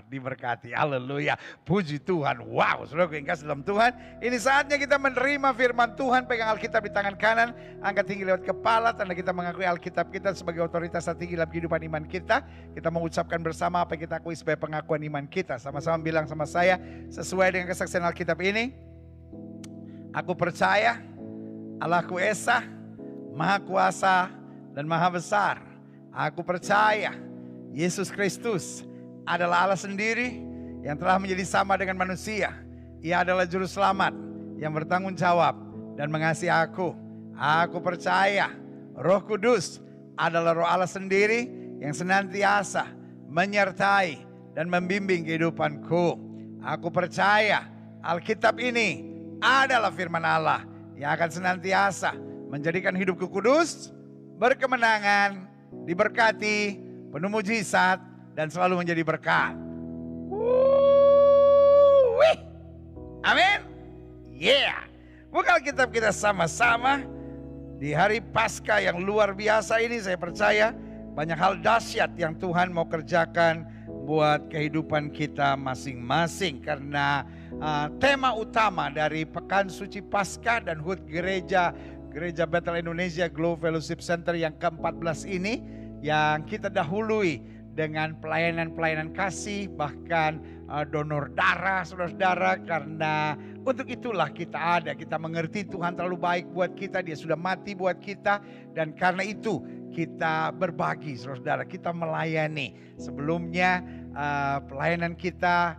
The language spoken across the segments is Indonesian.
Diberkati, haleluya, puji Tuhan. Wow, saudara yang kasih dalam Tuhan, ini saatnya kita menerima firman Tuhan. Pegang Alkitab di tangan kanan, angkat tinggi lewat kepala, tanda kita mengakui Alkitab kita sebagai otoritas tertinggi dalam kehidupan iman kita. Kita mengucapkan bersama apa yang kita akui sebagai pengakuan iman kita. Sama-sama bilang sama saya, sesuai dengan kesaksian Alkitab ini, aku percaya Allahku Esa, Maha Kuasa dan Maha Besar. Aku percaya Yesus Kristus adalah Allah sendiri yang telah menjadi sama dengan manusia. Ia adalah juru selamat yang bertanggung jawab dan mengasihi aku. Aku percaya Roh Kudus adalah Roh Allah sendiri yang senantiasa menyertai dan membimbing kehidupanku. Aku percaya Alkitab ini adalah firman Allah yang akan senantiasa menjadikan hidupku kudus, berkemenangan, diberkati, penuh mujizat, dan selalu menjadi berkat. Amin. Yeah. Buka Alkitab kita sama-sama. Di hari Paskah yang luar biasa ini, saya percaya banyak hal dahsyat yang Tuhan mau kerjakan buat kehidupan kita masing-masing. Karena tema utama dari Pekan Suci Paskah dan HUT Gereja Bethel Indonesia Glow Fellowship Center yang ke-14 ini, yang kita dahului dengan pelayanan-pelayanan kasih, bahkan donor darah, saudara-saudara. Karena untuk itulah kita ada. Kita mengerti Tuhan terlalu baik buat kita, Dia sudah mati buat kita. Dan karena itu kita berbagi, saudara-saudara. Kita melayani. Sebelumnya pelayanan kita,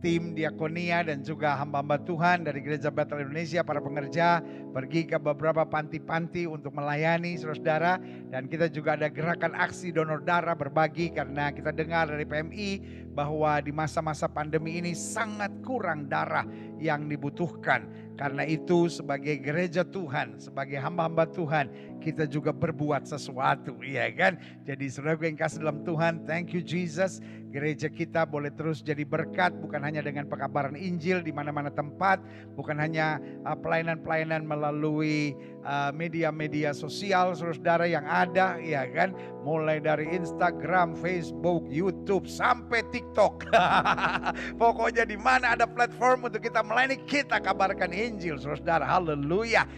tim diakonia dan juga hamba-hamba Tuhan dari Gereja Bethel Indonesia, para pengerja, pergi ke beberapa panti-panti untuk melayani saudara-saudara. Dan kita juga ada gerakan aksi donor darah berbagi, karena kita dengar dari PMI bahwa di masa-masa pandemi ini sangat kurang darah yang dibutuhkan. Karena itu sebagai gereja Tuhan, sebagai hamba-hamba Tuhan, kita juga berbuat sesuatu, ya kan? Jadi saudara yang kasih dalam Tuhan, thank you Jesus. Gereja kita boleh terus jadi berkat, bukan hanya dengan pekabaran Injil di mana-mana tempat, bukan hanya pelayanan-pelayanan melalui media-media sosial saudara-saudara yang ada, ya kan? Mulai dari Instagram, Facebook, YouTube, sampai TikTok. Pokoknya di mana ada platform untuk kita melayani, kita kabarkan Injil, saudara-saudara. Haleluya.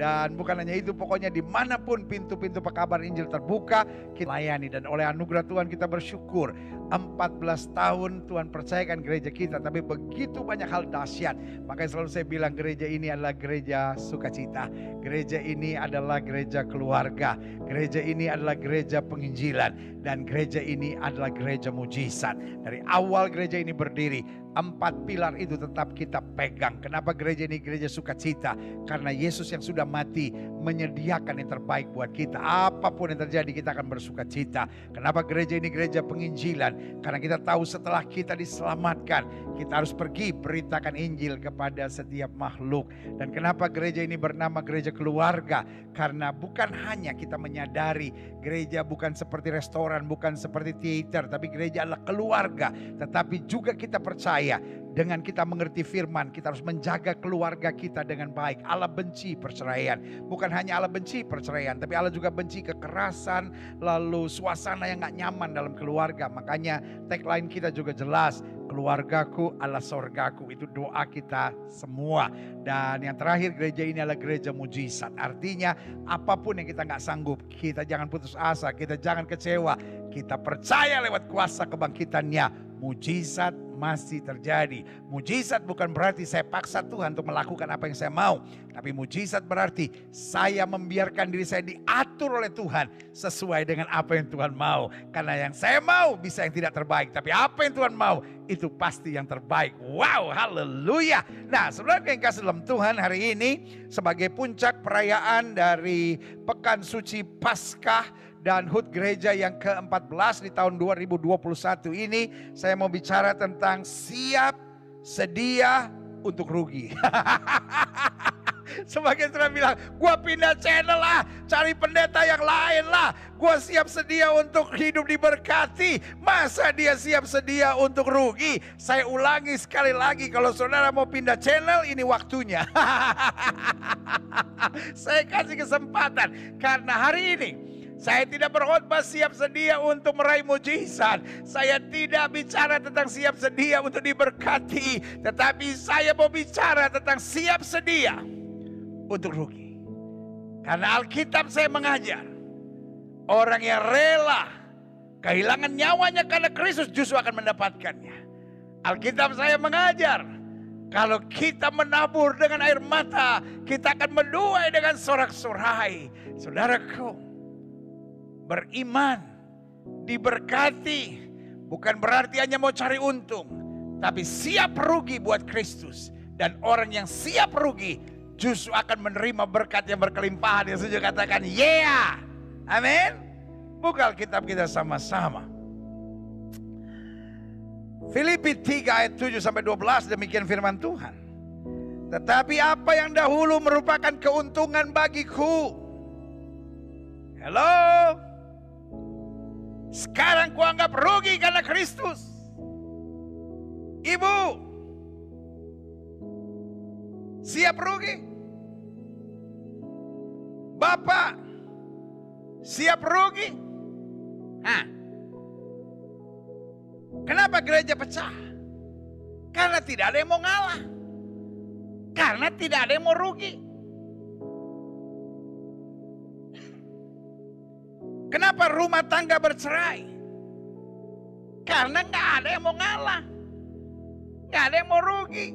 Dan bukan hanya itu, pokoknya dimanapun pintu-pintu pekabaran Injil terbuka, kita layani. Dan oleh anugerah Tuhan kita bersyukur, 14 tahun Tuhan percayakan gereja kita, tapi begitu banyak hal dahsyat. Makanya selalu saya bilang gereja ini adalah gereja sukacita. Gereja ini adalah gereja keluarga. Gereja ini adalah gereja penginjilan. Dan gereja ini adalah gereja mujizat. Dari awal gereja ini berdiri, 4 pilar itu tetap kita pegang. Kenapa gereja ini gereja sukacita? Karena Yesus yang sudah mati menyediakan yang terbaik buat kita. Apapun yang terjadi kita akan bersukacita. Kenapa gereja ini gereja penginjilan? Karena kita tahu setelah kita diselamatkan, kita harus pergi beritakan Injil kepada setiap makhluk. Dan kenapa gereja ini bernama gereja keluarga? Karena bukan hanya kita menyadari gereja bukan seperti restoran, bukan seperti teater, tapi gereja adalah keluarga. Tetapi juga kita percaya dengan kita mengerti firman, kita harus menjaga keluarga kita dengan baik. Allah benci perceraian. Bukan hanya Allah benci perceraian, tapi Allah juga benci kekerasan, lalu suasana yang gak nyaman dalam keluarga. Makanya tagline kita juga jelas, keluargaku adalah sorgaku. Itu doa kita semua. Dan yang terakhir, gereja ini adalah gereja mujizat. Artinya apapun yang kita gak sanggup, kita jangan putus asa, kita jangan kecewa. Kita percaya lewat kuasa kebangkitannya, mujizat masih terjadi. Mujizat bukan berarti saya paksa Tuhan untuk melakukan apa yang saya mau. Tapi mujizat berarti saya membiarkan diri saya diatur oleh Tuhan sesuai dengan apa yang Tuhan mau. Karena yang saya mau bisa yang tidak terbaik. Tapi apa yang Tuhan mau itu pasti yang terbaik. Wow, haleluya. Nah, saudara yang kasih dalam Tuhan, hari ini sebagai puncak perayaan dari Pekan Suci Paskah dan HUT Gereja yang ke-14 di tahun 2021 ini, saya mau bicara tentang siap, sedia untuk rugi. Sebagian saudara bilang, gua pindah channel lah, cari pendeta yang lain lah. Gua siap sedia untuk hidup diberkati. Masa dia siap sedia untuk rugi? Saya ulangi sekali lagi, kalau saudara mau pindah channel, ini waktunya. Saya kasih kesempatan, karena hari ini saya tidak berkhotbah siap sedia untuk meraih mujizat. Saya tidak bicara tentang siap sedia untuk diberkati. Tetapi saya mau bicara tentang siap sedia untuk rugi. Karena Alkitab saya mengajar, orang yang rela kehilangan nyawanya karena Kristus justru akan mendapatkannya. Alkitab saya mengajar, kalau kita menabur dengan air mata, kita akan menuai dengan sorak-sorai. Saudaraku, beriman, diberkati, bukan berarti hanya mau cari untung, tapi siap rugi buat Kristus. Dan orang yang siap rugi justru akan menerima berkat yang berkelimpahan. Yang setuju katakan yeah. Amin. Buka Alkitab kita sama-sama. Filipi 3 ayat 7 sampai 12, demikian firman Tuhan. Tetapi apa yang dahulu merupakan keuntungan bagiku, hello, sekarang kuanggap rugi karena Kristus. Ibu, siap rugi? Bapak, siap rugi? Kenapa gereja pecah? Karena tidak ada yang mau ngalah. Karena tidak ada yang mau rugi. Kenapa rumah tangga bercerai? Karena nggak ada yang mau ngalah. Nggak ada yang mau rugi.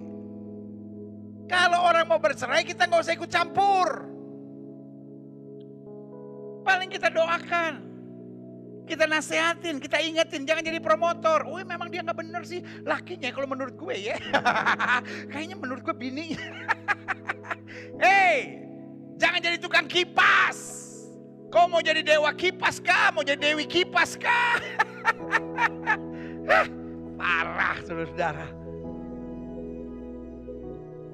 Kalau orang mau bercerai, kita nggak usah ikut campur. Paling kita doakan, kita nasehatin, kita ingetin, jangan jadi promotor. Oh memang dia nggak bener sih lakinya kalau menurut gue ya. Kayaknya menurut gue bininya. Hei, jangan jadi tukang kipas. Kau mau jadi dewa kipas kah? Mau jadi dewi kipas kah? Parah saudara-saudara.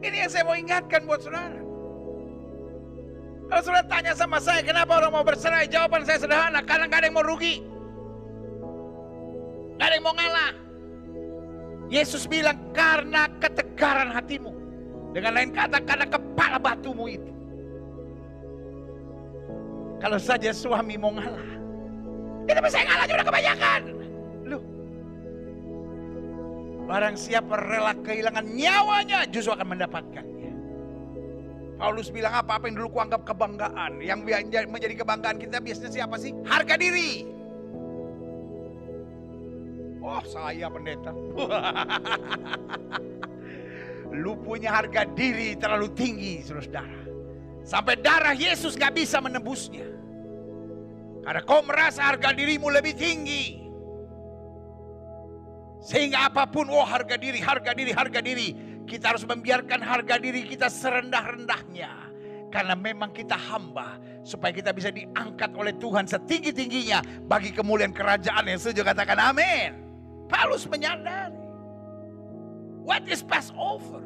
Ini yang saya mau ingatkan buat saudara. Kalau saudara tanya sama saya, kenapa orang mau bercerai? Jawaban saya sederhana, karena gak ada yang mau rugi. Gak ada yang mau ngalah. Yesus bilang, karena ketegaran hatimu. Dengan lain kata, karena kepala batumu itu. Kalau saja suami mau ngalah, kita bisa ngalah juga kebanyakan. Loh, barang siapa rela kehilangan nyawanya justru akan mendapatkannya. Paulus bilang apa yang dulu kuanggap kebanggaan, yang menjadi kebanggaan kita biasanya siapa sih? Harga diri. Oh saya pendeta. Lu punya harga diri terlalu tinggi saudara. Sampai darah Yesus gak bisa menembusnya. Karena kau merasa harga dirimu lebih tinggi. Sehingga apapun, oh harga diri, harga diri, harga diri. Kita harus membiarkan harga diri kita serendah-rendahnya. Karena memang kita hamba. Supaya kita bisa diangkat oleh Tuhan setinggi-tingginya. Bagi kemuliaan kerajaan yang setuju katakan amin. Paulus menyadari. What is Passover?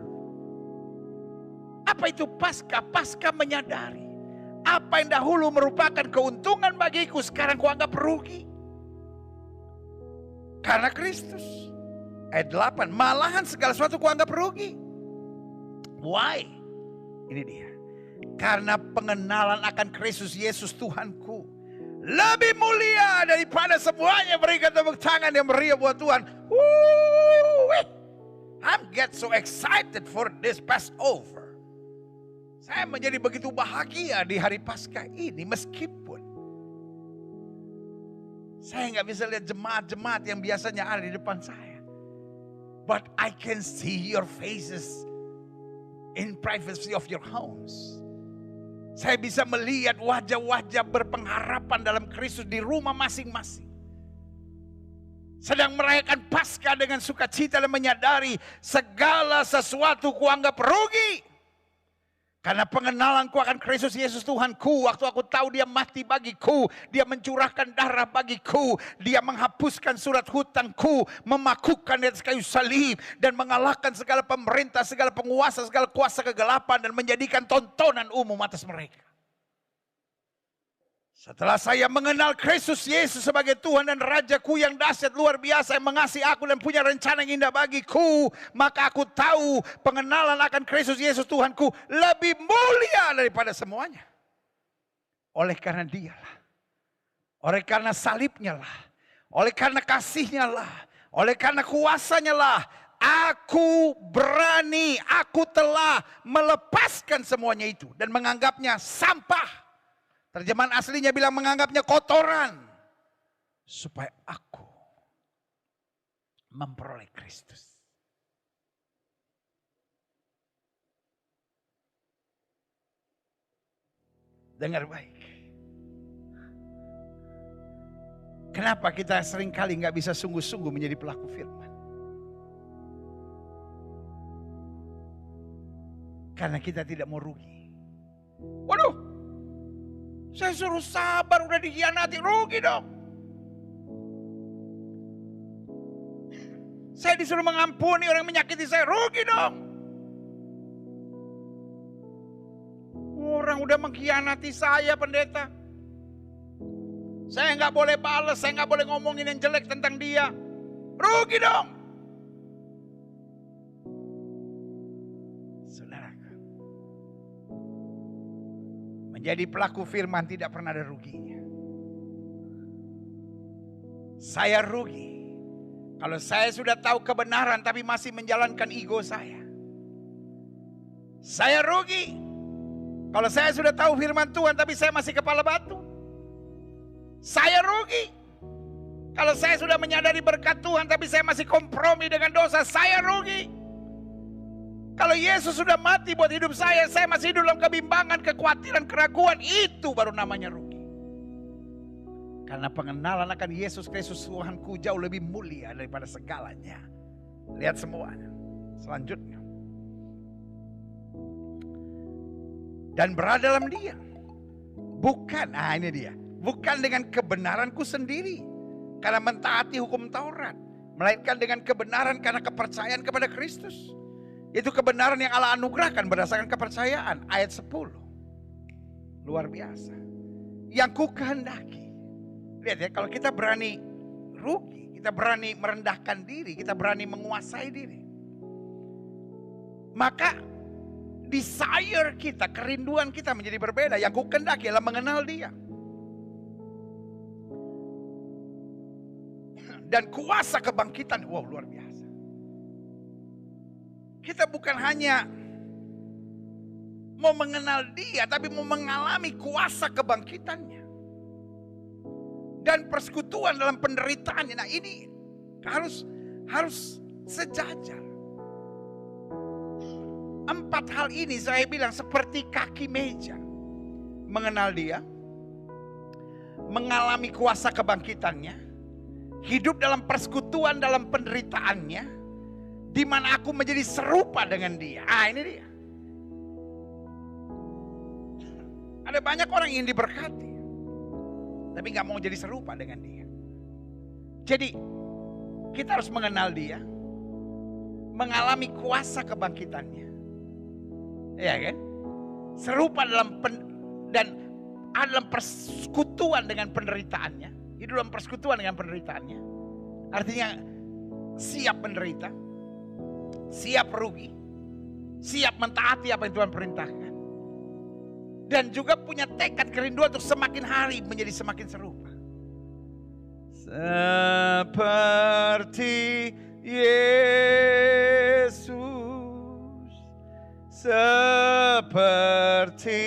Apa itu Paskah? Paskah menyadari. Apa yang dahulu merupakan keuntungan bagiku, sekarang kuanggap rugi. Karena Kristus. Ayat 8, malahan segala sesuatu kuanggap rugi. Why? Ini dia. Karena pengenalan akan Kristus Yesus Tuhanku lebih mulia daripada semuanya. Berikan tepuk tangan yang meriah buat Tuhan. I'm get so excited for this Passover. Saya menjadi begitu bahagia di hari Paskah ini, meskipun saya nggak bisa lihat jemaat-jemaat yang biasanya ada di depan saya. But I can see your faces in privacy of your homes. Saya bisa melihat wajah-wajah berpengharapan dalam Kristus di rumah masing-masing. Sedang merayakan Paskah dengan sukacita dan menyadari segala sesuatu kuanggap rugi. Karena pengenalanku akan Kristus Yesus Tuhanku. Waktu aku tahu dia mati bagiku. Dia mencurahkan darah bagiku. Dia menghapuskan surat hutangku. Memakukan di atas kayu salib. Dan mengalahkan segala pemerintah, segala penguasa, segala kuasa kegelapan. Dan menjadikan tontonan umum atas mereka. Setelah saya mengenal Kristus Yesus sebagai Tuhan dan Rajaku yang dahsyat luar biasa, yang mengasihi aku dan punya rencana yang indah bagiku, maka aku tahu pengenalan akan Kristus Yesus Tuhanku lebih mulia daripada semuanya. Oleh karena dialah, oleh karena salibnya lah, oleh karena kasihnya lah, oleh karena kuasanya lah, aku berani, aku telah melepaskan semuanya itu dan menganggapnya sampah. Terjemahan aslinya bilang menganggapnya kotoran. Supaya aku memperoleh Kristus. Dengar baik. Kenapa kita seringkali nggak bisa sungguh-sungguh menjadi pelaku firman? Karena kita tidak mau rugi. Waduh! Saya suruh sabar, udah dikhianati, rugi dong. Saya disuruh mengampuni orang yang menyakiti saya, rugi dong. Orang udah mengkhianati saya, pendeta. Saya nggak boleh balas, saya nggak boleh ngomongin yang jelek tentang dia. Rugi dong. Jadi pelaku firman tidak pernah ada ruginya. Saya rugi kalau saya sudah tahu kebenaran tapi masih menjalankan ego saya. Saya rugi kalau saya sudah tahu firman Tuhan tapi saya masih kepala batu. Saya rugi kalau saya sudah menyadari berkat Tuhan tapi saya masih kompromi dengan dosa. Saya rugi. Kalau Yesus sudah mati buat hidup saya masih hidup dalam kebimbangan, kekhawatiran, keraguan. Itu baru namanya rugi. Karena pengenalan akan Yesus Kristus Tuhanku jauh lebih mulia daripada segalanya. Lihat semuanya. Selanjutnya. Dan berada dalam dia. Bukan, ini dia. Bukan dengan kebenaranku sendiri. Karena mentaati hukum Taurat. Melainkan dengan kebenaran karena kepercayaan kepada Kristus. Itu kebenaran yang Allah anugerahkan berdasarkan kepercayaan. Ayat 10. Luar biasa. Yang ku kehendaki. Lihat ya, kalau kita berani rugi, kita berani merendahkan diri, kita berani menguasai diri. Maka desire kita, kerinduan kita menjadi berbeda. Yang ku kehendaki adalah mengenal dia. Dan kuasa kebangkitan, wow luar biasa. Kita bukan hanya mau mengenal dia, tapi mau mengalami kuasa kebangkitannya. Dan persekutuan dalam penderitaannya. Nah ini harus sejajar. 4 hal ini saya bilang seperti kaki meja. Mengenal dia, mengalami kuasa kebangkitannya, hidup dalam persekutuan dalam penderitaannya, di mana aku menjadi serupa dengan dia. Ini dia. Ada banyak orang yang diberkati, tapi gak mau jadi serupa dengan dia. Jadi kita harus mengenal dia, mengalami kuasa kebangkitannya, ya kan? Serupa dan ada dalam persekutuan dengan penderitaannya, hidup dalam persekutuan dengan penderitaannya. Artinya siap menderita, siap rugi, siap mentaati apa yang Tuhan perintahkan. Dan juga punya tekad kerinduan untuk semakin hari menjadi semakin serupa. Seperti Yesus, seperti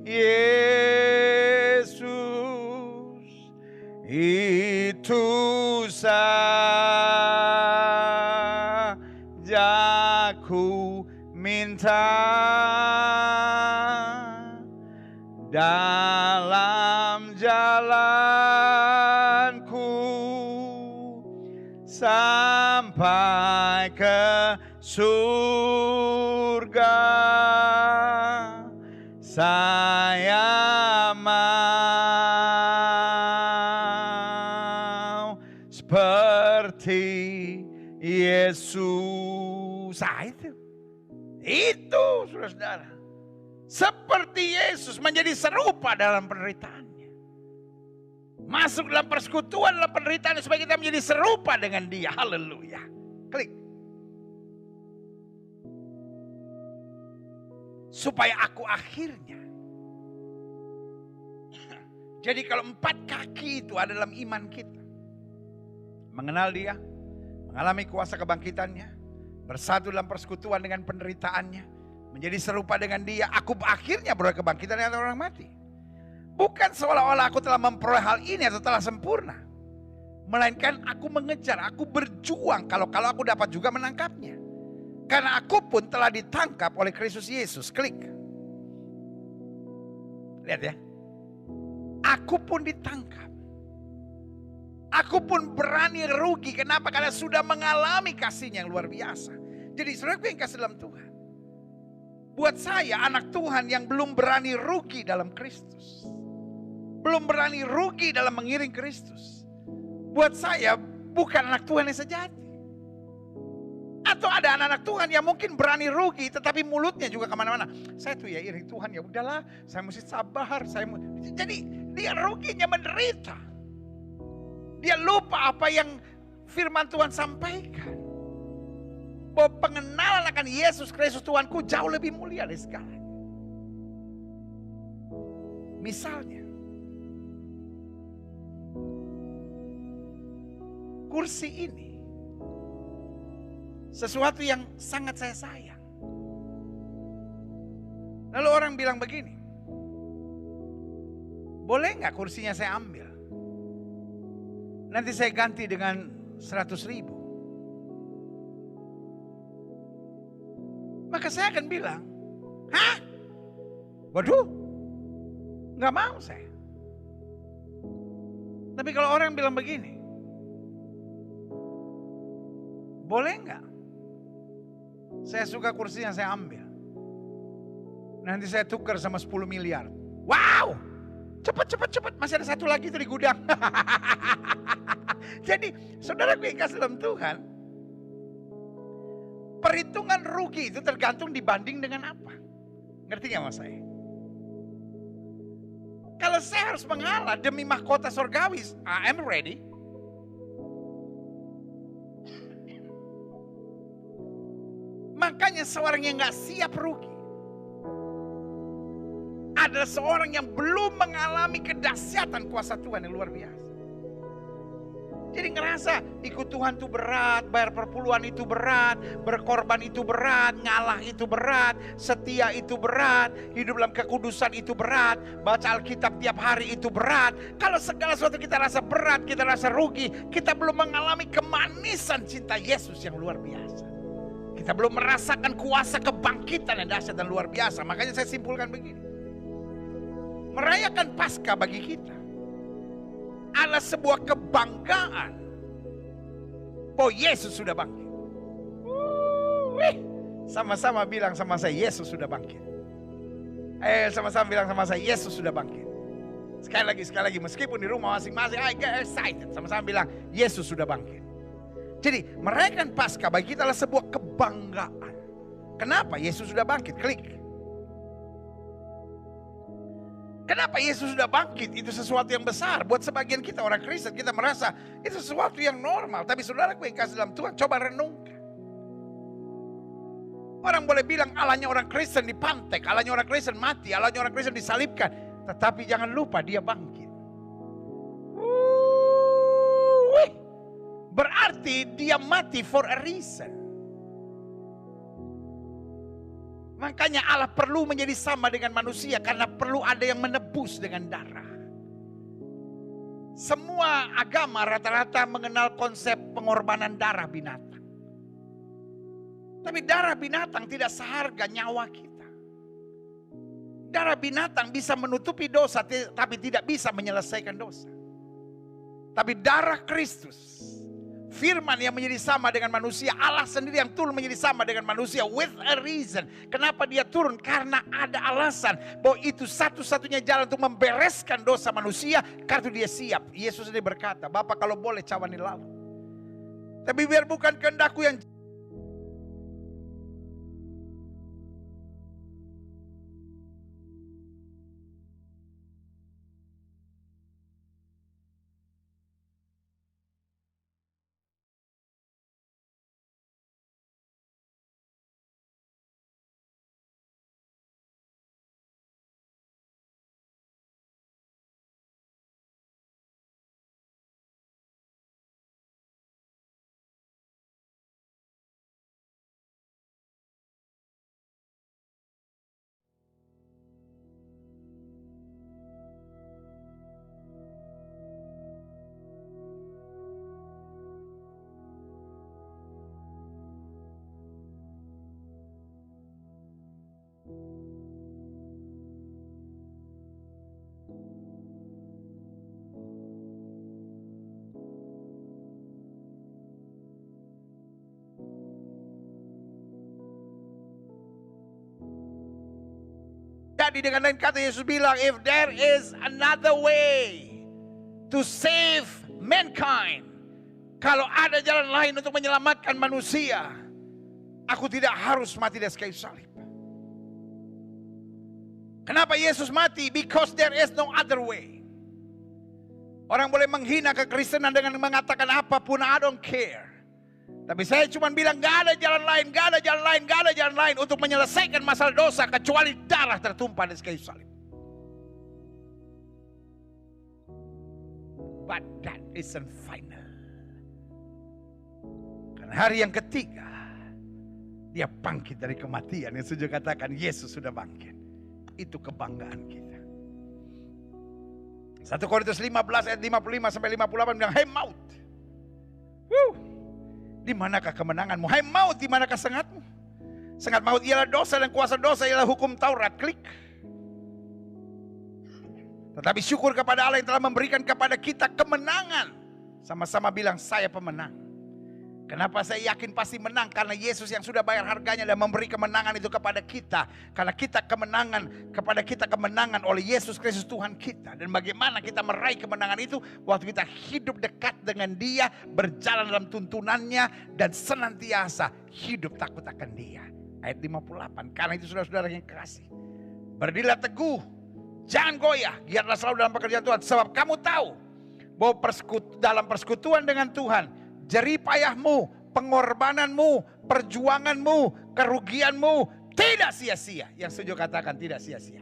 Yesus, itu saja ku minta dalam jalanku sampai ke surga. Saya mau seperti Yesus. Itu saudara-saudara. Seperti Yesus menjadi serupa dalam penderitaannya. Masuk dalam persekutuan dalam penderitaan supaya kita menjadi serupa dengan Dia. Haleluya. Klik. Supaya aku akhirnya. Jadi kalau 4 kaki itu ada dalam iman kita. Mengenal Dia, mengalami kuasa kebangkitannya, bersatu dalam persekutuan dengan penderitaannya, menjadi serupa dengan Dia, aku akhirnya beroleh kebangkitan dari orang mati. Bukan seolah-olah aku telah memperoleh hal ini atau telah sempurna. Melainkan aku mengejar, aku berjuang kalau aku dapat juga menangkapnya. Karena aku pun telah ditangkap oleh Kristus Yesus. Klik. Lihat ya. Aku pun ditangkap. Aku pun berani rugi. Kenapa? Karena sudah mengalami kasih-Nya yang luar biasa. Jadi saudaraku yang kasih dalam Tuhan. Buat saya anak Tuhan yang belum berani rugi dalam Kristus. Belum berani rugi dalam mengiring Kristus. Buat saya bukan anak Tuhan yang sejati. Atau ada anak-anak Tuhan yang mungkin berani rugi tetapi mulutnya juga kemana-mana. Saya tuh ya iring Tuhan, ya udahlah saya mesti sabar. Jadi dia ruginya menderita. Dia lupa apa yang firman Tuhan sampaikan. Bahwa pengenalan akan Yesus Kristus Tuhanku jauh lebih mulia dari segalanya. Misalnya, kursi ini sesuatu yang sangat saya sayang. Lalu orang bilang begini, boleh nggak kursinya saya ambil? Nanti saya ganti dengan 100.000. Maka saya akan bilang, hah? Waduh, nggak mau saya. Tapi kalau orang bilang begini, boleh nggak? Saya suka kursinya saya ambil. Nanti saya tukar sama 10 miliar. Wow, cepat. Masih ada satu lagi itu di gudang. Jadi saudaraku yang kasih dalam Tuhan, perhitungan rugi itu tergantung dibanding dengan apa. Ngerti gak mas saya? Kalau saya harus mengalah demi mahkota surgawi, I'm ready. Makanya seorang yang gak siap rugi adalah seorang yang belum mengalami kedahsyatan kuasa Tuhan yang luar biasa. Jadi ngerasa ikut Tuhan itu berat, bayar perpuluhan itu berat, berkorban itu berat, ngalah itu berat, setia itu berat, hidup dalam kekudusan itu berat, baca Alkitab tiap hari itu berat. Kalau segala sesuatu kita rasa berat, kita rasa rugi, kita belum mengalami kemanisan cinta Yesus yang luar biasa. Kita belum merasakan kuasa kebangkitan yang dahsyat dan luar biasa. Makanya saya simpulkan begini. Merayakan Paskah bagi kita adalah sebuah kebanggaan bahwa Yesus sudah bangkit. Sama-sama bilang sama saya, Yesus sudah bangkit. Sama-sama bilang sama saya, Yesus sudah bangkit. Sekali lagi, meskipun di rumah masing-masing, I get excited. Sama-sama bilang, Yesus sudah bangkit. Jadi merayakan Paskah bagi kita adalah sebuah kebanggaan. Kenapa? Yesus sudah bangkit. Klik. Kenapa Yesus sudah bangkit? Itu sesuatu yang besar. Buat sebagian kita orang Kristen, kita merasa itu sesuatu yang normal. Tapi saudaraku yang kasih dalam Tuhan, coba renungkan. Orang boleh bilang Allahnya orang Kristen dipantek, Allahnya orang Kristen mati, Allahnya orang Kristen disalibkan. Tetapi jangan lupa dia bangkit. Berarti dia mati for a reason. Makanya Allah perlu menjadi sama dengan manusia karena perlu ada yang menebus dengan darah. Semua agama rata-rata mengenal konsep pengorbanan darah binatang. Tapi darah binatang tidak seharga nyawa kita. Darah binatang bisa menutupi dosa tapi tidak bisa menyelesaikan dosa. Tapi darah Kristus Firman yang menjadi sama dengan manusia, Allah sendiri yang turun menjadi sama dengan manusia with a reason. Kenapa dia turun? Karena ada alasan bahwa itu satu-satunya jalan untuk membereskan dosa manusia, karena dia siap. Yesus sendiri berkata, Bapa kalau boleh cawani lalu, tapi biar bukan kehendakku yang jadi, dengan lain kata Yesus bilang, if there is another way to save mankind, kalau ada jalan lain untuk menyelamatkan manusia, aku tidak harus mati di kayu salib. Kenapa Yesus mati? Because there is no other way. Orang boleh menghina kekristenan dengan mengatakan apapun, I don't care. Tapi saya cuma bilang gak ada jalan lain, gak ada jalan lain, gak ada jalan lain untuk menyelesaikan masalah dosa kecuali darah tertumpah di kayu salib. But that isn't final. Karena hari yang ketiga dia bangkit dari kematian. Yang sudah katakan Yesus sudah bangkit. Itu kebanggaan kita. 1 Korintus 15 ayat 55 sampai 58 bilang, hai maut, di manakah kemenanganmu? Hai maut, di manakah sengatmu? Sengat maut ialah dosa dan kuasa dosa ialah hukum Taurat. Klik. Tetapi syukur kepada Allah yang telah memberikan kepada kita kemenangan. Sama-sama bilang, saya pemenang. Kenapa saya yakin pasti menang? Karena Yesus yang sudah bayar harganya dan memberi kemenangan itu kepada kita. Karena kita kemenangan, kepada kita kemenangan oleh Yesus Kristus Tuhan kita. Dan bagaimana kita meraih kemenangan itu? Waktu kita hidup dekat dengan Dia, berjalan dalam tuntunannya, dan senantiasa hidup takut akan Dia. Ayat 58. Karena itu saudara-saudara yang kasih, berdirilah teguh, jangan goyah, giatlah selalu dalam pekerjaan Tuhan. Sebab kamu tahu bahwa dalam persekutuan dengan Tuhan, jerih payahmu, pengorbananmu, perjuanganmu, kerugianmu tidak sia-sia. Yang setuju katakan tidak sia-sia.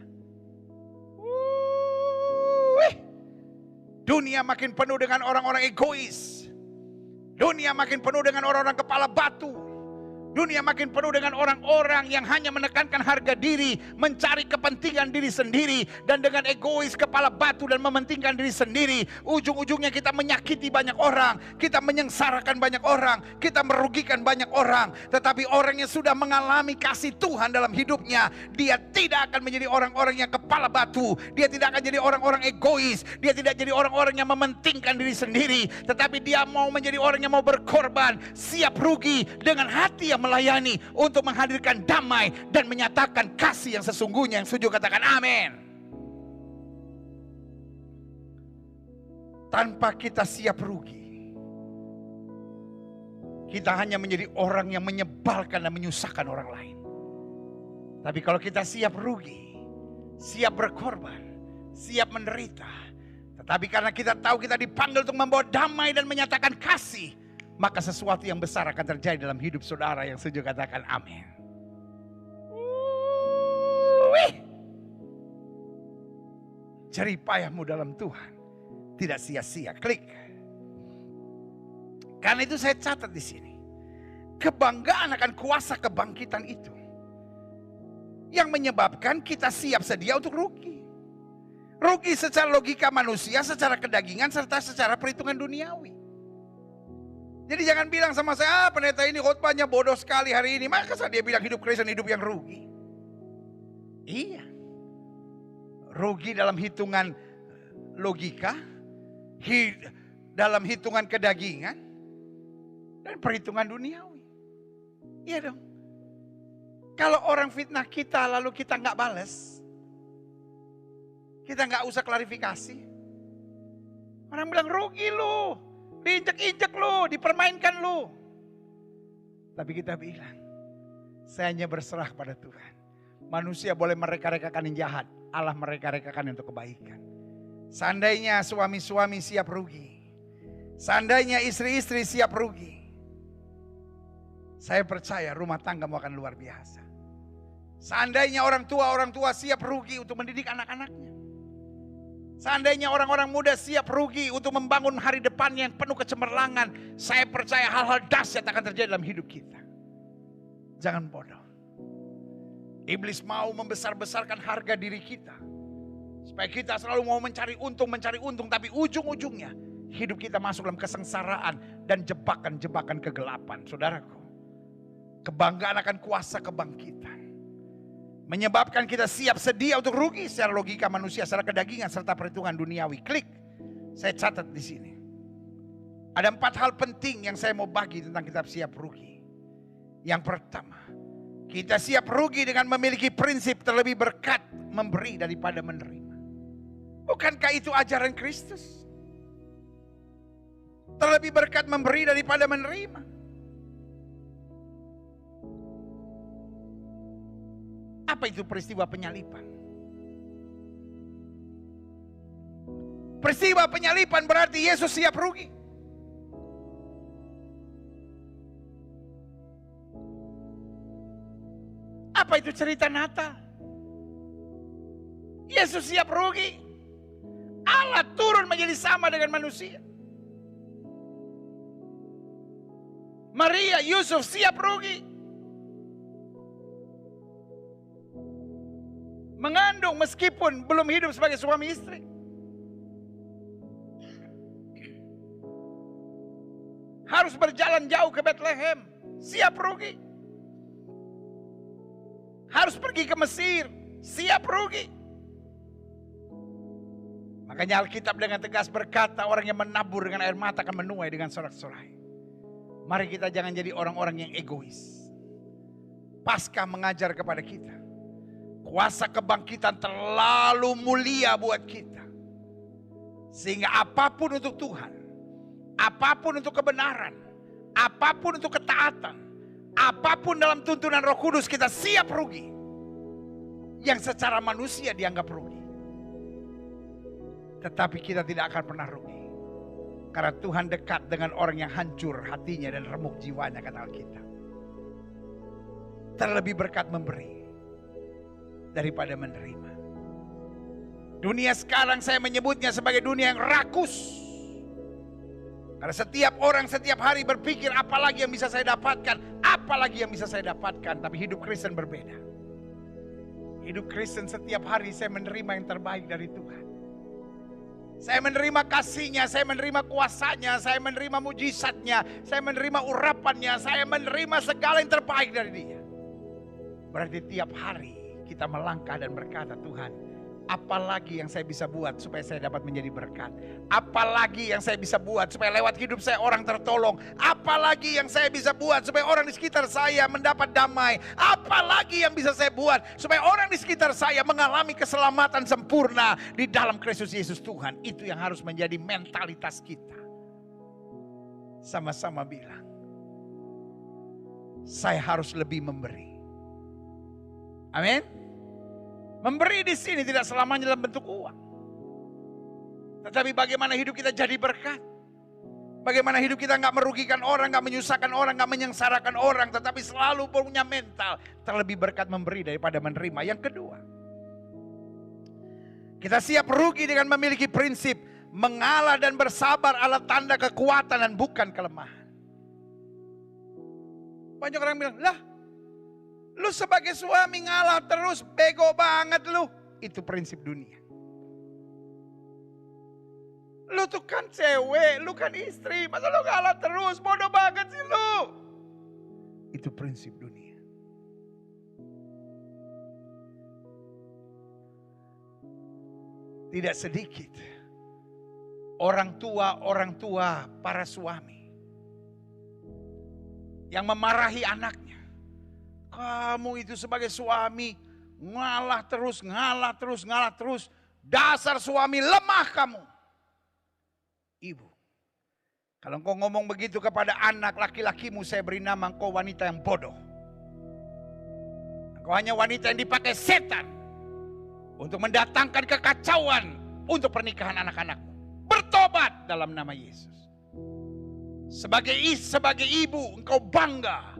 Dunia makin penuh dengan orang-orang egois. Dunia makin penuh dengan orang-orang kepala batu. Dunia makin penuh dengan orang-orang yang hanya menekankan harga diri, mencari kepentingan diri sendiri, dan dengan egois, kepala batu, dan mementingkan diri sendiri. Ujung-ujungnya kita menyakiti banyak orang, kita menyengsarakan banyak orang, kita merugikan banyak orang. Tetapi orang yang sudah mengalami kasih Tuhan dalam hidupnya, dia tidak akan menjadi orang-orang yang kepala batu. Dia tidak akan jadi orang-orang egois. Dia tidak jadi orang-orang yang mementingkan diri sendiri. Tetapi dia mau menjadi orang yang mau berkorban, siap rugi, dengan hati yang melayani untuk menghadirkan damai dan menyatakan kasih yang sesungguhnya. Yang setuju katakan amin. Tanpa kita siap rugi, kita hanya menjadi orang yang menyebalkan dan menyusahkan orang lain. Tapi kalau kita siap rugi, siap berkorban, siap menderita, tetapi karena kita tahu kita dipanggil untuk membawa damai dan menyatakan kasih, maka sesuatu yang besar akan terjadi dalam hidup saudara. Yang setuju katakan amin. Jerih payahmu dalam Tuhan tidak sia-sia. Klik. Karena itu saya catat di sini, kebanggaan akan kuasa kebangkitan itu yang menyebabkan kita siap sedia untuk rugi. Rugi secara logika manusia, secara kedagingan, serta secara perhitungan duniawi. Jadi jangan bilang sama saya, pendeta ini khotbahnya bodoh sekali hari ini. Maka dia bilang hidup Kristen hidup yang rugi. Iya. Rugi dalam hitungan logika, dalam hitungan kedagingan, Dan perhitungan duniawi. Iya dong. Kalau orang fitnah kita lalu kita nggak balas, kita nggak usah klarifikasi. Orang bilang rugi lu, diinjek-injek lu, dipermainkan lu. Tapi kita bilang, saya hanya berserah pada Tuhan. Manusia boleh mereka-rekakan yang jahat, Allah mereka-rekakan untuk kebaikan. Seandainya suami-suami siap rugi, seandainya istri-istri siap rugi, saya percaya rumah tanggamu akan luar biasa. Seandainya orang tua siap rugi untuk mendidik anak-anaknya. Seandainya orang-orang muda siap rugi untuk membangun hari depan yang penuh kecemerlangan, saya percaya hal-hal dahsyat akan terjadi dalam hidup kita. Jangan bodoh. Iblis mau membesar-besarkan harga diri kita. Supaya kita selalu mau mencari untung, tapi ujung-ujungnya hidup kita masuk dalam kesengsaraan dan jebakan-jebakan kegelapan. Saudaraku, kebanggaan akan kuasa kebangkitan menyebabkan kita siap sedia untuk rugi secara logika manusia, secara kedagingan, serta perhitungan duniawi. Klik, saya catat di sini. Ada 4 hal penting yang saya mau bagi tentang kita siap rugi. Yang pertama, kita siap rugi dengan memiliki prinsip terlebih berkat memberi daripada menerima. Bukankah itu ajaran Kristus? Terlebih berkat memberi daripada menerima. Apa itu peristiwa penyalipan? Peristiwa penyalipan berarti Yesus siap rugi. Apa itu cerita Natal? Yesus siap rugi. Allah turun menjadi sama dengan manusia. Maria, Yusuf siap rugi. Mengandung meskipun belum hidup sebagai suami istri. Harus berjalan jauh ke Bethlehem, siap rugi. Harus pergi ke Mesir, siap rugi. Makanya Alkitab dengan tegas berkata, orang yang menabur dengan air mata akan menuai dengan sorak-sorai. Mari kita jangan jadi orang-orang yang egois. Paskah mengajar kepada kita, kuasa kebangkitan terlalu mulia buat kita. Sehingga apapun untuk Tuhan, apapun untuk kebenaran, apapun untuk ketaatan, apapun dalam tuntunan Roh Kudus kita siap rugi. Yang secara manusia dianggap rugi. Tetapi kita tidak akan pernah rugi. Karena Tuhan dekat dengan orang yang hancur hatinya dan remuk jiwanya, kata Alkitab. Terlebih berkat memberi daripada menerima. Dunia sekarang saya menyebutnya sebagai dunia yang rakus. Karena setiap orang setiap hari berpikir apalagi yang bisa saya dapatkan, apalagi yang bisa saya dapatkan. Tapi hidup Kristen berbeda. Hidup Kristen setiap hari saya menerima yang terbaik dari Tuhan. Saya menerima kasih-Nya, saya menerima kuasa-Nya, saya menerima mujizat-Nya, saya menerima urapan-Nya, saya menerima segala yang terbaik dari Dia. Berarti tiap hari kita melangkah dan berkata, Tuhan, apalagi yang saya bisa buat supaya saya dapat menjadi berkat? Apalagi yang saya bisa buat supaya lewat hidup saya orang tertolong? Apalagi yang saya bisa buat supaya orang di sekitar saya mendapat damai? Apalagi yang bisa saya buat supaya orang di sekitar saya mengalami keselamatan sempurna di dalam Kristus Yesus Tuhan? Itu yang harus menjadi mentalitas kita. Sama-sama bilang, saya harus lebih memberi. Amin. Memberi di sini tidak selamanya dalam bentuk uang. Tetapi bagaimana hidup kita jadi berkat. Bagaimana hidup kita gak merugikan orang, gak menyusahkan orang, gak menyengsarakan orang. Tetapi selalu punya mental terlebih berkat memberi daripada menerima. Yang kedua, kita siap rugi dengan memiliki prinsip mengalah dan bersabar adalah tanda kekuatan dan bukan kelemahan. Banyak orang bilang, lah, lu sebagai suami ngalah terus, bego banget lu. Itu prinsip dunia. Lu tuh kan cewek, lu kan istri, masa lu ngalah terus, bodoh banget sih lu. Itu prinsip dunia. Tidak sedikit orang tua para suami yang memarahi anaknya. Kamu itu sebagai suami ngalah terus, ngalah terus, ngalah terus. Dasar suami lemah kamu. Ibu, kalau engkau ngomong begitu kepada anak laki-lakimu, saya beri nama engkau wanita yang bodoh. Engkau hanya wanita yang dipakai setan untuk mendatangkan kekacauan untuk pernikahan anak-anakmu. Bertobat dalam nama Yesus. Sebagai ibu, engkau bangga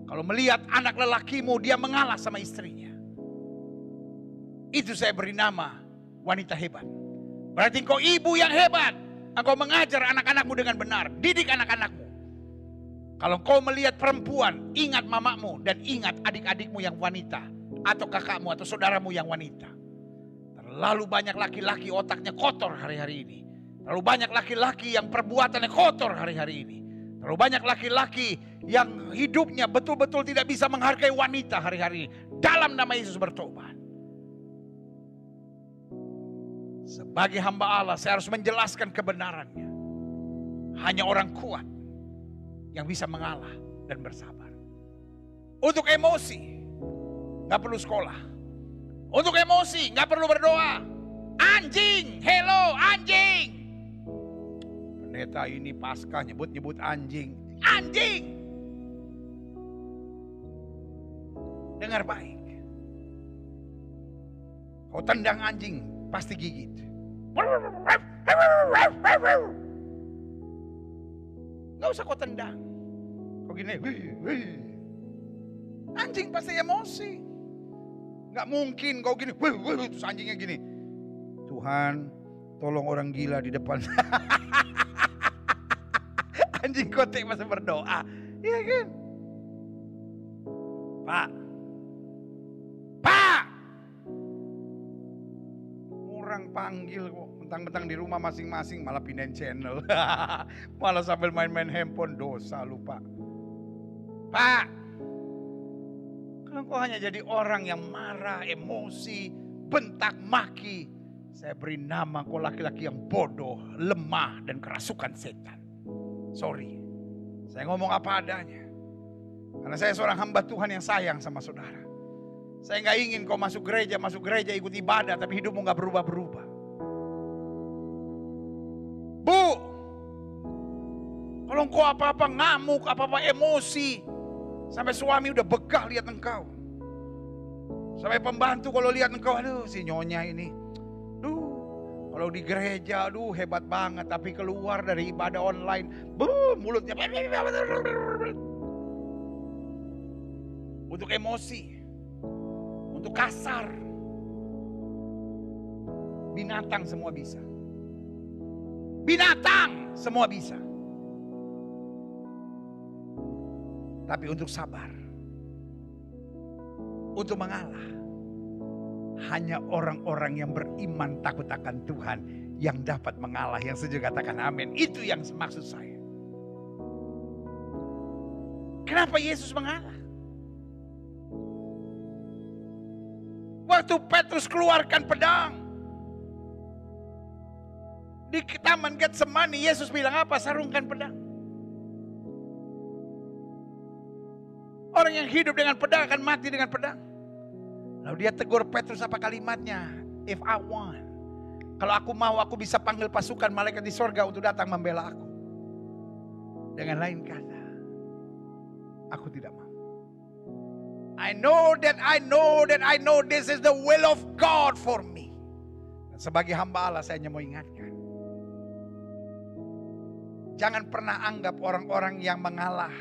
kalau melihat anak lelakimu dia mengalah sama istrinya. Itu saya beri nama wanita hebat. Berarti engkau ibu yang hebat. Engkau mengajar anak-anakmu dengan benar. Didik anak-anakmu. Kalau engkau melihat perempuan, ingat mamamu dan ingat adik-adikmu yang wanita. Atau kakakmu atau saudaramu yang wanita. Terlalu banyak laki-laki otaknya kotor hari-hari ini. Terlalu banyak laki-laki yang perbuatannya kotor hari-hari ini. Terlalu banyak laki-laki yang hidupnya betul-betul tidak bisa menghargai wanita hari-hari ini. Dalam nama Yesus bertobat. Sebagai hamba Allah, saya harus menjelaskan kebenarannya. Hanya orang kuat yang bisa mengalah dan bersabar. Untuk emosi, gak perlu sekolah. Untuk emosi, gak perlu berdoa. Anjing, hello anjing. Pendeta ini pasca nyebut-nyebut anjing. Anjing. Dengar baik. Kau tendang anjing, pasti gigit. Gak usah kau tendang. Kau gini, anjing pasti emosi. Gak mungkin kau gini, terus anjingnya gini. Tuhan, tolong orang gila di depan. Anjing kotek masa berdoa. Iya kan? Pak. Orang panggil kok, mentang-mentang di rumah masing-masing malah pindahin channel. Malah sambil main-main handphone, dosa lu Pak. Pak, kalau kau hanya jadi orang yang marah, emosi, bentak, maki, saya beri nama kau laki-laki yang bodoh, lemah, dan kerasukan setan. Sorry, saya ngomong apa adanya. Karena saya seorang hamba Tuhan yang sayang sama saudara. Saya gak ingin kau masuk gereja ikut ibadah, tapi hidupmu gak berubah-berubah. Bu, kalau engkau apa-apa ngamuk, apa-apa emosi, sampai suami udah begah lihat engkau. Sampai pembantu kalau lihat engkau, aduh si nyonya ini. Kalau di gereja, aduh hebat banget, tapi keluar dari ibadah online, mulutnya. Untuk emosi. Untuk kasar. Binatang semua bisa. Binatang semua bisa. Tapi untuk sabar. Untuk mengalah. Hanya orang-orang yang beriman takut akan Tuhan yang dapat mengalah. Yang setuju katakan amin. Itu yang maksud saya. Kenapa Yesus mengalah? Waktu Petrus keluarkan pedang di taman Getsemani, Yesus bilang apa? Sarungkan pedang. Orang yang hidup dengan pedang akan mati dengan pedang. Lalu dia tegur Petrus apa kalimatnya? If I want. Kalau aku mau, aku bisa panggil pasukan malaikat di sorga untuk datang membela aku. Dengan lain kata, aku tidak mau. I know this is the will of God for me. Dan sebagai hamba Allah saya hanya mau ingatkan. Jangan pernah anggap orang-orang yang mengalah,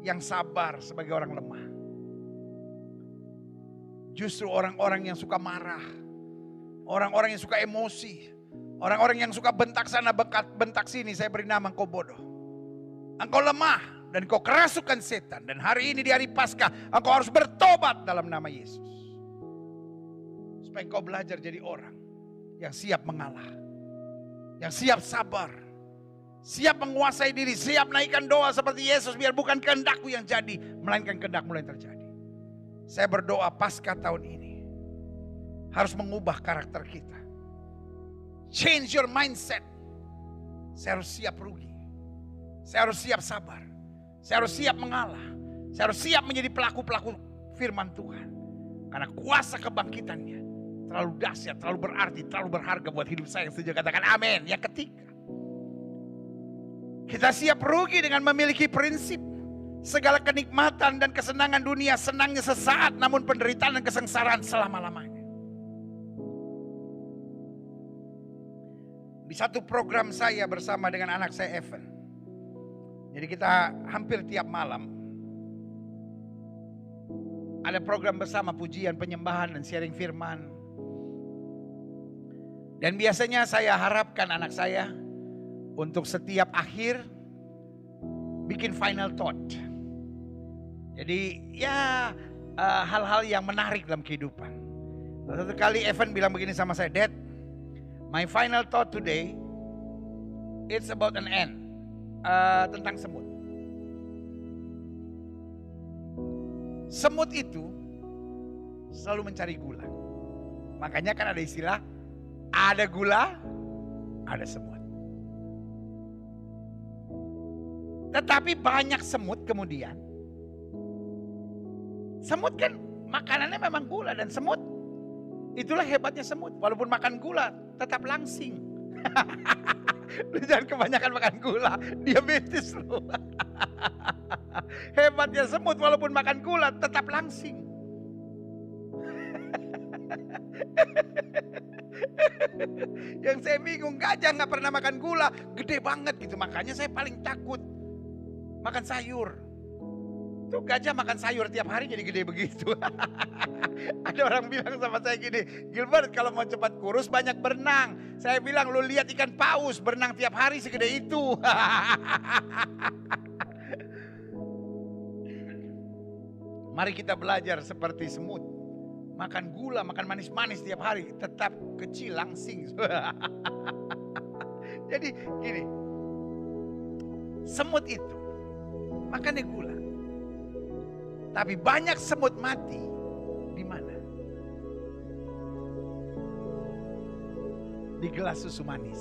yang sabar sebagai orang lemah. Justru orang-orang yang suka marah, orang-orang yang suka emosi, orang-orang yang suka bentak sana, bentak sini, saya beri nama engkau bodoh. Engkau lemah. Dan kau kerasukan setan. Dan hari ini di hari Paskah, engkau harus bertobat dalam nama Yesus. Supaya engkau belajar jadi orang yang siap mengalah. Yang siap sabar. Siap menguasai diri. Siap naikkan doa seperti Yesus. Biar bukan kehendakku yang jadi, melainkan kehendakmu yang terjadi. Saya berdoa Paskah tahun ini harus mengubah karakter kita. Change your mindset. Saya harus siap rugi. Saya harus siap sabar. Saya harus siap mengalah. Saya harus siap menjadi pelaku-pelaku firman Tuhan. Karena kuasa kebangkitannya terlalu dahsyat, terlalu berarti, terlalu berharga buat hidup saya. Yang setuju katakan amin. Yang ketiga, kita siap rugi dengan memiliki prinsip. Segala kenikmatan dan kesenangan dunia senangnya sesaat, namun penderitaan dan kesengsaraan selama-lamanya. Di satu program saya bersama dengan anak saya Evan. Jadi kita hampir tiap malam ada program bersama pujian, penyembahan dan sharing firman. Dan biasanya saya harapkan anak saya untuk setiap akhir bikin final thought. Jadi ya hal-hal yang menarik dalam kehidupan. Satu kali Evan bilang begini sama saya, Dad, my final thought today, it's about an end. Tentang semut. Semut itu selalu mencari gula. Makanya kan ada istilah, ada gula, ada semut. Tetapi banyak semut kemudian. Semut kan makanannya memang gula, dan semut, itulah hebatnya semut. Walaupun makan gula tetap langsing. Lu jangan kebanyakan makan gula, diabetes lu. Hebatnya semut, walaupun makan gula tetap langsing. Yang saya bingung, gajah gak pernah makan gula, gede banget gitu. Makanya saya paling takut makan sayur. Tuh gajah makan sayur tiap hari jadi gede begitu. Ada orang bilang sama saya gini, Gilbert kalau mau cepat kurus banyak berenang. Saya bilang, lu lihat ikan paus berenang tiap hari segede itu. Mari kita belajar seperti semut. Makan gula, makan manis-manis tiap hari, tetap kecil langsing. Jadi gini, semut itu makannya gula. Tapi banyak semut mati di mana? Di gelas susu manis.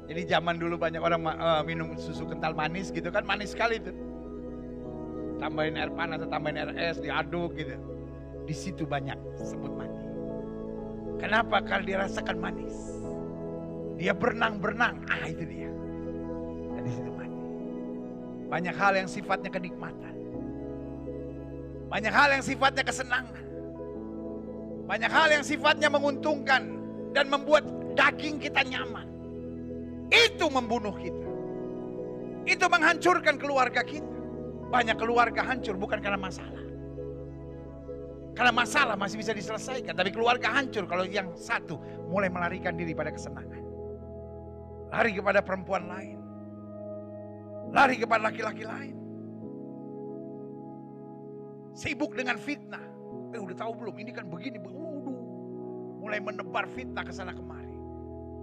Jadi zaman dulu banyak orang minum susu kental manis gitu kan, manis sekali tuh. Tambahin air panas, tambahin air es, diaduk gitu. Di situ banyak semut mati. Kenapa? Karena dia rasakan manis. Dia berenang-berenang, itu dia. Dan di situ mati. Banyak hal yang sifatnya kenikmatan. Banyak hal yang sifatnya kesenangan. Banyak hal yang sifatnya menguntungkan dan membuat daging kita nyaman. Itu membunuh kita. Itu menghancurkan keluarga kita. Banyak keluarga hancur bukan karena masalah. Karena masalah masih bisa diselesaikan. Tapi keluarga hancur kalau yang satu mulai melarikan diri pada kesenangan. Lari kepada perempuan lain. Lari kepada laki-laki lain. Sibuk dengan fitnah. Udah tahu belum? Ini kan begini. Mulai menebar fitnah ke sana kemari.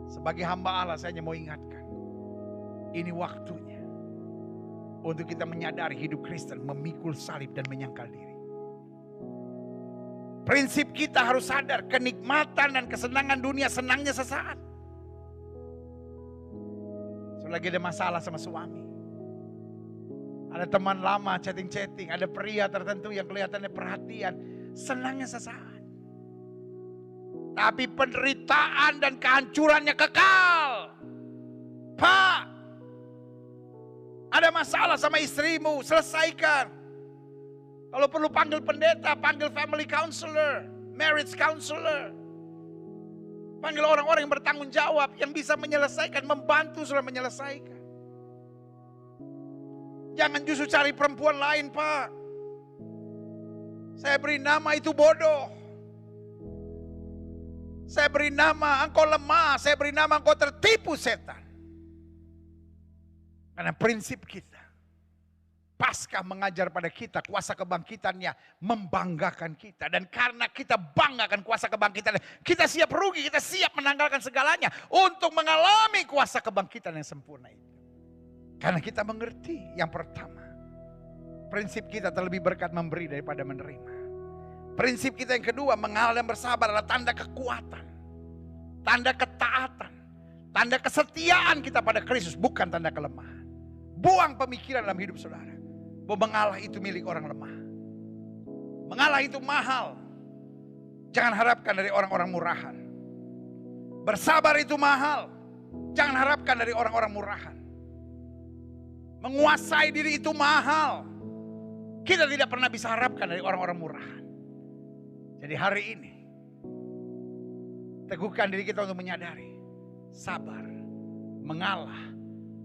Sebagai hamba Allah saya hanya mau ingatkan. Ini waktunya. Untuk kita menyadari hidup Kristen memikul salib dan menyangkal diri. Prinsip kita harus sadar. Kenikmatan dan kesenangan dunia senangnya sesaat. Lagi ada masalah sama suami. Ada teman lama chatting-chatting. Ada pria tertentu yang kelihatannya perhatian. Senangnya sesaat. Tapi penderitaan dan kehancurannya kekal. Pak, ada masalah sama istrimu, selesaikan. Kalau perlu panggil pendeta, panggil family counselor, marriage counselor. Panggil orang-orang yang bertanggung jawab, yang bisa menyelesaikan, membantu saudara menyelesaikan. Jangan justru cari perempuan lain, Pak. Saya beri nama itu bodoh. Saya beri nama engkau lemah, saya beri nama engkau tertipu setan. Karena prinsip kita, Paskah mengajar pada kita kuasa kebangkitannya membanggakan kita. Dan karena kita banggakan kuasa kebangkitannya, kita siap rugi, kita siap menanggalkan segalanya untuk mengalami kuasa kebangkitan yang sempurna itu. Karena kita mengerti yang pertama, prinsip kita terlebih berkat memberi daripada menerima. Prinsip kita yang kedua, mengalah dan bersabar adalah tanda kekuatan, tanda ketaatan, tanda kesetiaan kita pada Kristus, bukan tanda kelemahan. Buang pemikiran dalam hidup saudara bahwa mengalah itu milik orang lemah. Mengalah itu mahal. Jangan harapkan dari orang-orang murahan. Bersabar itu mahal. Jangan harapkan dari orang-orang murahan. Menguasai diri itu mahal. Kita tidak pernah bisa harapkan dari orang-orang murahan. Jadi hari ini, teguhkan diri kita untuk menyadari, sabar, mengalah,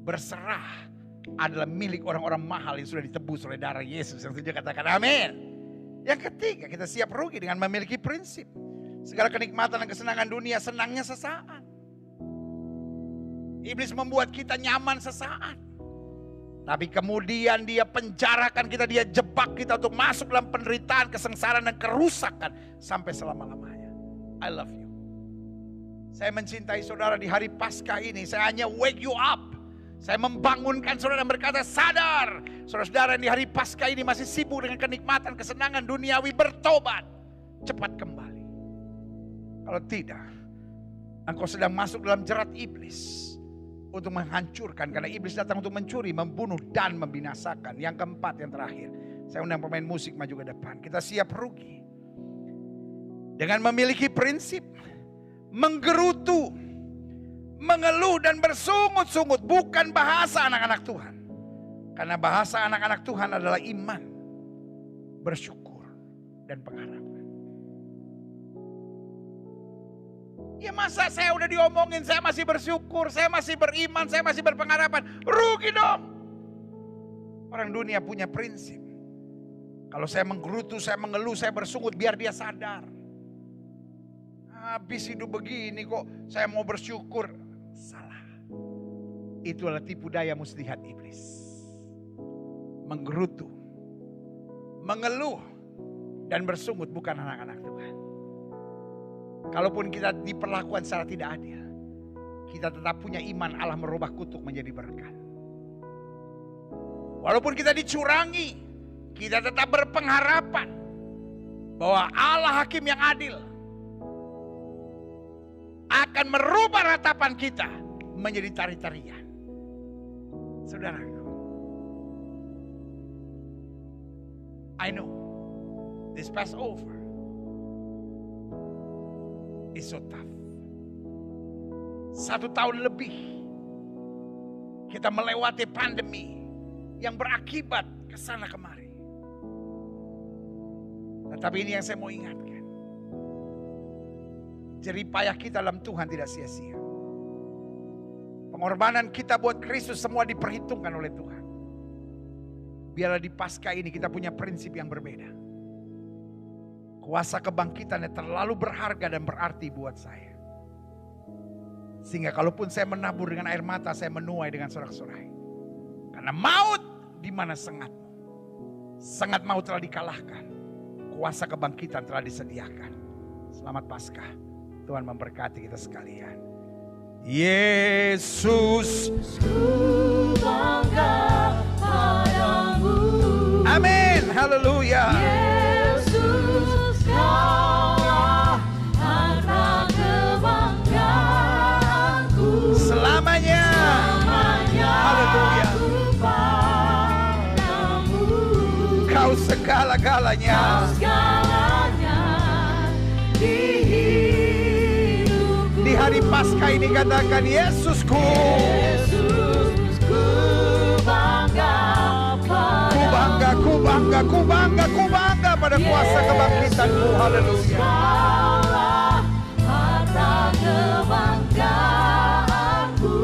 berserah adalah milik orang-orang mahal yang sudah ditebus oleh darah Yesus. Yang setuju katakan amin. Yang ketiga, kita siap rugi dengan memiliki prinsip. Segala kenikmatan dan kesenangan dunia senangnya sesaat. Iblis membuat kita nyaman sesaat. Tapi kemudian dia penjarakan kita, dia jebak kita untuk masuk dalam penderitaan, kesengsaraan dan kerusakan sampai selama-lamanya. I love you. Saya mencintai saudara di hari Paskah ini. Saya hanya wake you up. Saya membangunkan saudara dan berkata, sadar. Saudara-saudara yang di hari Paskah ini masih sibuk dengan kenikmatan, kesenangan duniawi, bertobat. Cepat kembali. Kalau tidak, engkau sedang masuk dalam jerat iblis. Untuk menghancurkan, karena iblis datang untuk mencuri, membunuh, dan membinasakan. Yang keempat, yang terakhir, saya undang pemain musik maju ke depan. Kita siap rugi dengan memiliki prinsip, menggerutu, mengeluh dan bersungut-sungut. Bukan bahasa anak-anak Tuhan, karena bahasa anak-anak Tuhan adalah iman, bersyukur, dan pengharapan. Ya masa saya udah diomongin, saya masih bersyukur, saya masih beriman, saya masih berpengharapan. Rugi dong. Orang dunia punya prinsip. Kalau saya menggerutu, saya mengeluh, saya bersungut biar dia sadar. Habis hidup begini kok saya mau bersyukur. Salah. Itu adalah tipu daya muslihat iblis. Menggerutu, mengeluh, dan bersungut bukan anak-anak Tuhan. Kalaupun kita diperlakukan secara tidak adil, kita tetap punya iman Allah merubah kutuk menjadi berkat. Walaupun kita dicurangi, kita tetap berpengharapan bahwa Allah hakim yang adil akan merubah ratapan kita menjadi tari-tarian. Saudaraku, I know this Passover is so tough. 1 tahun lebih kita melewati pandemi yang berakibat kesana kemari. Tetapi ini yang saya mau ingatkan. Jerih payah kita dalam Tuhan tidak sia-sia. Pengorbanan kita buat Kristus semua diperhitungkan oleh Tuhan. Biarlah di Paskah ini kita punya prinsip yang berbeda. Kuasa kebangkitan yang terlalu berharga dan berarti buat saya. Sehingga kalaupun saya menabur dengan air mata, saya menuai dengan sorak-sorai. Karena maut di mana sengatmu. Sengat maut telah dikalahkan. Kuasa kebangkitan telah disediakan. Selamat Paskah. Tuhan memberkati kita sekalian. Yesus, ku bangga padamu. Amin. Haleluya. Yesus, kaulah harta kebanggaanku. Selamanya. Haleluya. Kau segala-galanya. Kau segalanya di hidupku. Di hari Paskah ini katakan Yesusku. Yesusku bangga padamu. Ku bangga, ku bangga, ku bangga, ku bangga pada kuasa kebangkitanmu. Haleluya. Harta kebanggaanku.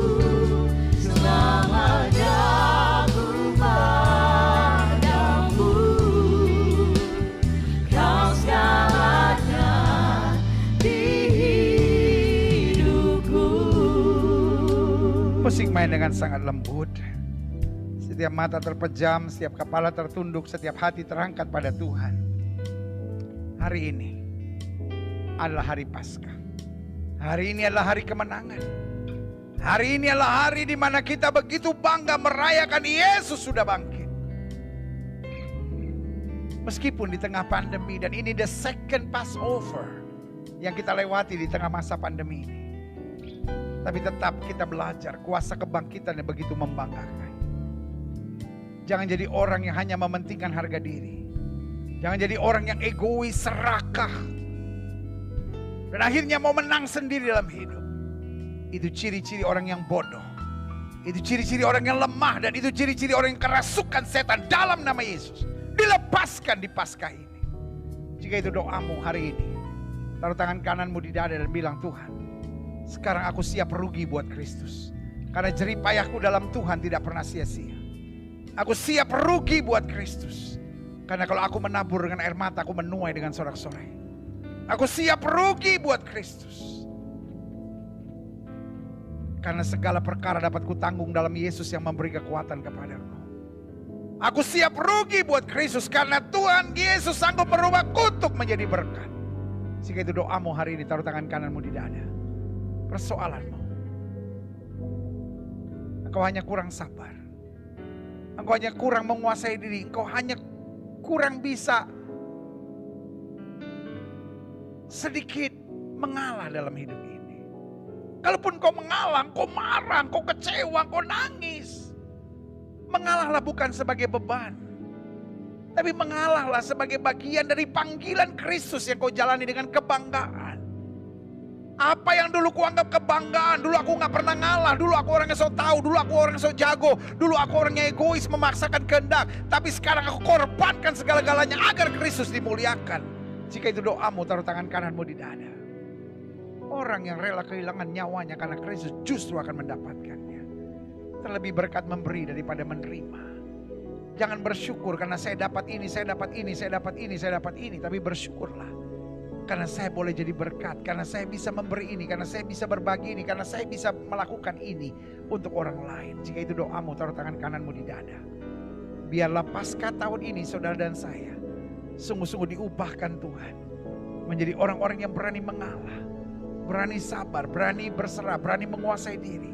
Selamanya ku padamu. Kau segalanya di hidupku. Musik main dengan sangat lembut. Setiap mata terpejam, setiap kepala tertunduk, setiap hati terangkat pada Tuhan. Hari ini adalah hari Paskah. Hari ini adalah hari kemenangan. Hari ini adalah hari di mana kita begitu bangga merayakan Yesus sudah bangkit. Meskipun di tengah pandemi, dan ini the second Passover yang kita lewati di tengah masa pandemi ini. Tapi tetap kita belajar kuasa kebangkitan yang begitu membanggakan. Jangan jadi orang yang hanya mementingkan harga diri. Jangan jadi orang yang egois, serakah. Dan akhirnya mau menang sendiri dalam hidup. Itu ciri-ciri orang yang bodoh. Itu ciri-ciri orang yang lemah. Dan itu ciri-ciri orang yang kerasukan setan dalam nama Yesus. Dilepaskan di Paskah ini. Jika itu doamu hari ini, taruh tangan kananmu di dada dan bilang, Tuhan, sekarang aku siap rugi buat Kristus. Karena jerih payahku dalam Tuhan tidak pernah sia-sia. Aku siap rugi buat Kristus. Karena kalau aku menabur dengan air mata, aku menuai dengan sorak-sorai. Aku siap rugi buat Kristus. Karena segala perkara dapat kutanggung dalam Yesus yang memberi kekuatan kepadaku. Aku siap rugi buat Kristus karena Tuhan Yesus sanggup merubah kutuk menjadi berkat. Jika itu doamu hari ini, taruh tangan kananmu di dada. Persoalanmu, engkau hanya kurang sabar. Engkau hanya kurang menguasai diri. Engkau hanya kurang bisa sedikit mengalah dalam hidup ini. Kalaupun kau mengalah, kau marah, kau kecewa, kau nangis. Mengalahlah bukan sebagai beban. Tapi mengalahlah sebagai bagian dari panggilan Kristus yang kau jalani dengan kebanggaan. Apa yang dulu kuanggap kebanggaan, dulu aku gak pernah ngalah, dulu aku orang yang so tahu, dulu aku orang yang so jago, dulu aku orang yang egois memaksakan kehendak. Tapi sekarang aku korbankan segala-galanya agar Kristus dimuliakan. Jika itu doamu, taruh tangan kananmu di dada. Orang yang rela kehilangan nyawanya karena Kristus justru akan mendapatkannya. Terlebih berkat memberi daripada menerima. Jangan bersyukur karena saya dapat ini, saya dapat ini, saya dapat ini, saya dapat ini. Tapi bersyukurlah. Karena saya boleh jadi berkat, karena saya bisa memberi ini, karena saya bisa berbagi ini, karena saya bisa melakukan ini untuk orang lain. Jika itu doamu, taruh tangan kananmu di dada. Biarlah Paskah tahun ini saudara dan saya sungguh-sungguh diubahkan Tuhan. Menjadi orang-orang yang berani mengalah, berani sabar, berani berserah, berani menguasai diri.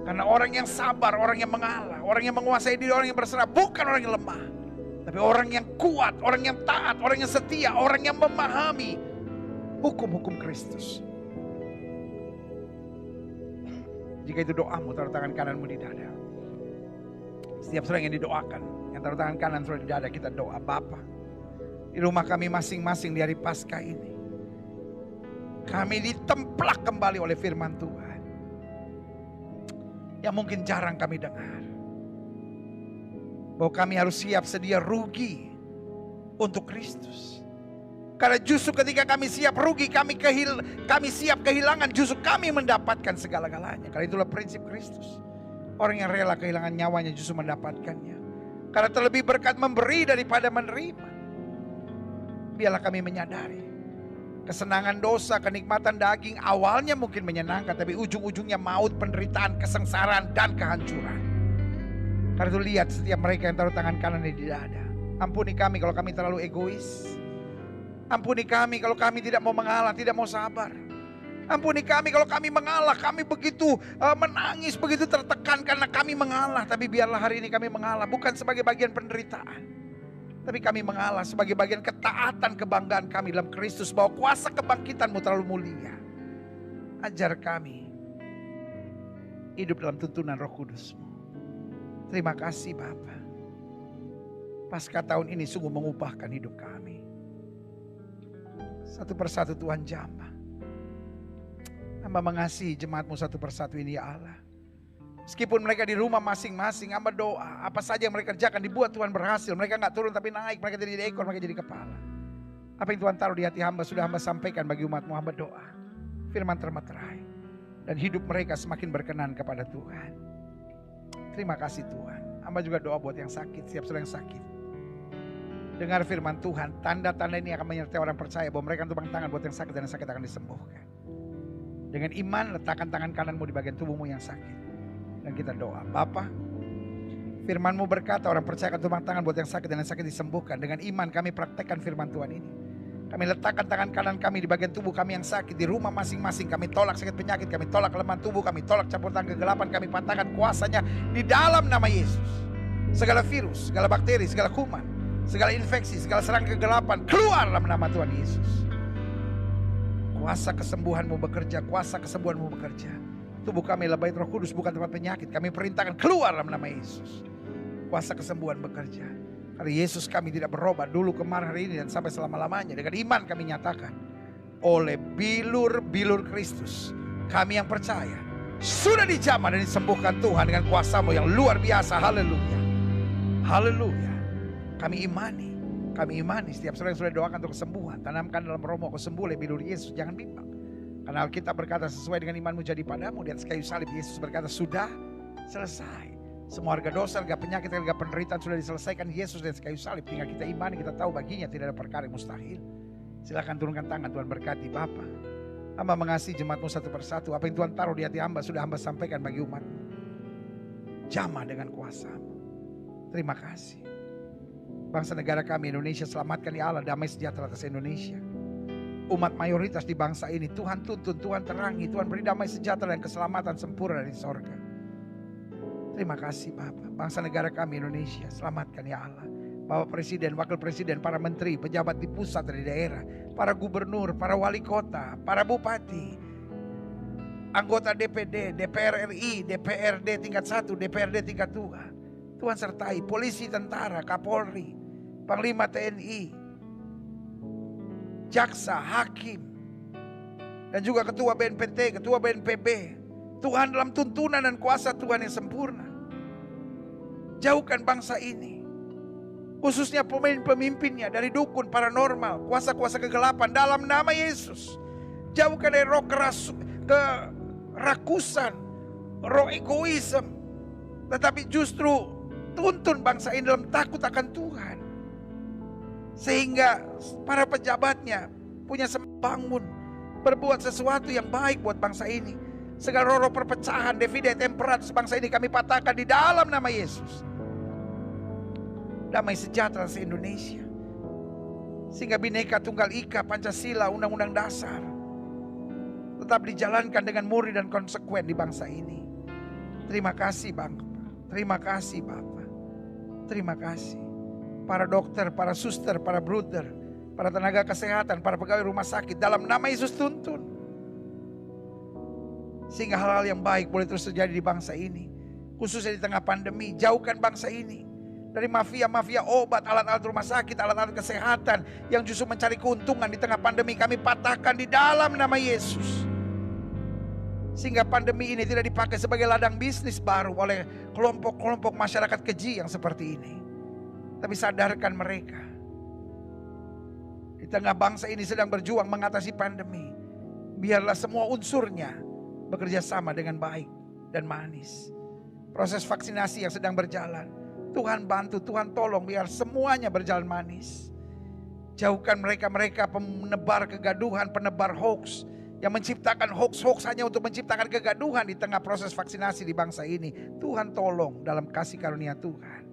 Karena orang yang sabar, orang yang mengalah, orang yang menguasai diri, orang yang berserah, bukan orang yang lemah. Tapi orang yang kuat, orang yang taat, orang yang setia, orang yang memahami hukum-hukum Kristus. Jika itu doamu, taruh tangan kananmu di dada. Setiap orang yang didoakan, yang taruh tangan kanan sudah di dada, kita doa. Bapa, di rumah kami masing-masing di hari Paskah ini, kami ditemplak kembali oleh firman Tuhan. Yang mungkin jarang kami dengar. Bahwa kami harus siap sedia rugi untuk Kristus. Karena justru ketika kami siap rugi, kami siap kehilangan, justru kami mendapatkan segala-galanya. Karena itulah prinsip Kristus. Orang yang rela kehilangan nyawanya justru mendapatkannya. Karena terlebih berkat memberi daripada menerima. Biarlah kami menyadari. Kesenangan dosa, kenikmatan daging awalnya mungkin menyenangkan. Tapi ujung-ujungnya maut, penderitaan, kesengsaraan, dan kehancuran. Karena itu lihat setiap mereka yang taruh tangan kanan di dada. Ampuni kami kalau kami terlalu egois. Ampuni kami kalau kami tidak mau mengalah, tidak mau sabar. Ampuni kami kalau kami mengalah, kami begitu menangis, begitu tertekan karena kami mengalah. Tapi biarlah hari ini kami mengalah bukan sebagai bagian penderitaan. Tapi kami mengalah sebagai bagian ketaatan kebanggaan kami dalam Kristus. Bahwa kuasa kebangkitan-Mu terlalu mulia. Ajar kami hidup dalam tuntunan Roh Kudus-Mu. Terima kasih Bapa. Paskah tahun ini sungguh mengubahkan hidup kami. Satu persatu Tuhan jamah. Hamba mengasihi jemaat-Mu satu persatu ini ya Allah. Meskipun mereka di rumah masing-masing, hamba doa. Apa saja yang mereka kerjakan dibuat Tuhan berhasil. Mereka gak turun tapi naik. Mereka tidak jadi ekor, mereka jadi kepala. Apa yang Tuhan taruh di hati hamba sudah hamba sampaikan bagi umat-Mu. Hamba doa. Firman termeterai. Dan hidup mereka semakin berkenan kepada Tuhan. Terima kasih Tuhan. Hamba juga doa buat yang sakit, siap saudara yang sakit. Dengar firman Tuhan, tanda-tanda ini akan menyertai orang percaya bahwa mereka tumpang tangan buat yang sakit dan yang sakit akan disembuhkan. Dengan iman letakkan tangan kananmu di bagian tubuhmu yang sakit. Dan kita doa, Bapa, firman-Mu berkata orang percaya akan tumpang tangan buat yang sakit dan yang sakit disembuhkan. Dengan iman kami praktekkan firman Tuhan ini. Kami letakkan tangan kanan kami di bagian tubuh kami yang sakit. Di rumah masing-masing kami tolak sakit penyakit. Kami tolak kelemahan tubuh. Kami tolak campur tangan kegelapan. Kami patahkan kuasanya di dalam nama Yesus. Segala virus, segala bakteri, segala kuman, segala infeksi, segala serangan kegelapan keluar dalam nama Tuhan Yesus. Kuasa kesembuhan-Mu bekerja. Kuasa kesembuhan-Mu bekerja. Tubuh kami adalah bait Roh Kudus, bukan tempat penyakit. Kami perintahkan keluar dalam nama Yesus. Kuasa kesembuhan bekerja. Karena Yesus kami tidak berubah dulu, kemarin, hari ini, dan sampai selama-lamanya. Dengan iman kami nyatakan, oleh bilur-bilur Kristus, kami yang percaya, sudah dijamah dan disembuhkan Tuhan dengan kuasa-Mu yang luar biasa. Haleluya. Haleluya. Kami imani setiap saudara yang sudah doakan untuk kesembuhan. Tanamkan dalam romo kesembuhan oleh bilur Yesus. Jangan bimbang. Karena Alkitab berkata sesuai dengan imanmu jadi padamu. Di atas kayu salib Yesus berkata sudah selesai. Semua harga dosa, harga penyakit, harga penderitaan sudah diselesaikan Yesus di atas kayu salib. Tinggal kita imani, kita tahu baginya tidak ada perkara yang mustahil. Silakan turunkan tangan, Tuhan berkati Bapa. Hamba mengasihi jemaat-Mu satu persatu. Apa yang Tuhan taruh di hati hamba sudah hamba sampaikan bagi umat-Mu. Jamah dengan kuasa-Mu. Terima kasih. Bangsa negara kami Indonesia, selamatkan ya Allah, damai sejahtera atas Indonesia. Umat mayoritas di bangsa ini Tuhan tuntun, Tuhan terangi, Tuhan beri damai sejahtera dan keselamatan sempurna dari sorga. Terima kasih Bapak. Bangsa negara kami Indonesia, selamatkan ya Allah. Bapak Presiden, Wakil Presiden, para menteri, pejabat di pusat dan di daerah, para gubernur, para wali kota, para bupati, anggota DPD, DPR RI, DPRD tingkat 1, DPRD tingkat 2. Tuhan sertai polisi, tentara, Kapolri, Panglima TNI, jaksa, hakim, dan juga ketua BNPT, ketua BNPB. Tuhan dalam tuntunan dan kuasa Tuhan yang sempurna. Jauhkan bangsa ini, khususnya pemimpin-pemimpinnya dari dukun, paranormal, kuasa-kuasa kegelapan dalam nama Yesus. Jauhkan dari roh kerakusan, roh egoisme, tetapi justru tuntun bangsa ini dalam takut akan Tuhan. Sehingga para pejabatnya punya semangat bangun, berbuat sesuatu yang baik buat bangsa ini. Segala roh perpecahan, divide temperat bangsa ini kami patahkan di dalam nama Yesus. Damai sejahtera se-Indonesia. Sehingga Bhinneka Tunggal Ika, Pancasila, Undang-Undang Dasar tetap dijalankan dengan murni dan konsekuen di bangsa ini. Terima kasih Bapak. Terima kasih Bapak. Terima kasih. Para dokter, para suster, para bruder, para tenaga kesehatan, para pegawai rumah sakit, dalam nama Yesus tuntun. Sehingga hal-hal yang baik boleh terus terjadi di bangsa ini. Khususnya di tengah pandemi, jauhkan bangsa ini dari mafia-mafia obat, alat-alat rumah sakit, alat-alat kesehatan yang justru mencari keuntungan di tengah pandemi. Kami patahkan di dalam nama Yesus. Sehingga pandemi ini tidak dipakai sebagai ladang bisnis baru oleh kelompok-kelompok masyarakat keji yang seperti ini. Tapi sadarkan mereka, di tengah bangsa ini sedang berjuang mengatasi pandemi. Biarlah semua unsurnya bekerja sama dengan baik dan manis. Proses vaksinasi yang sedang berjalan, Tuhan bantu, Tuhan tolong biar semuanya berjalan manis. Jauhkan mereka-mereka penebar kegaduhan, penebar hoax, yang menciptakan hoax-hoax hanya untuk menciptakan kegaduhan di tengah proses vaksinasi di bangsa ini. Tuhan tolong dalam kasih karunia Tuhan.